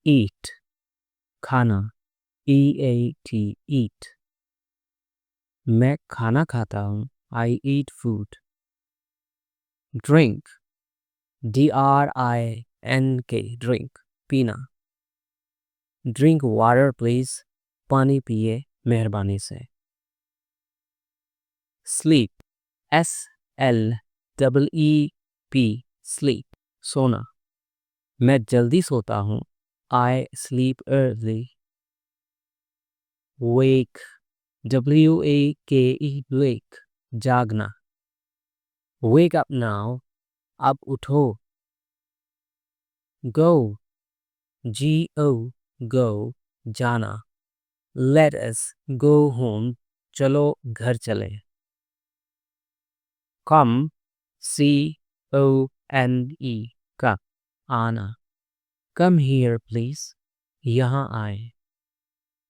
eat, खाना, eat, eat. मैं खाना खाता हूँ, I eat food. Drink, drink, drink, पीना. Drink water please, पानी पिए मेहरबानी से. Sleep, sleep, sleep, सोना. मैं जल्दी सोता हूँ, I sleep early. Wake, wake, wake, जागना. Wake up now, अब उठो. Go, go, जाना. Let us go home, चलो घर चले. Come, come, का, आना. Come here please, यहाँ आए.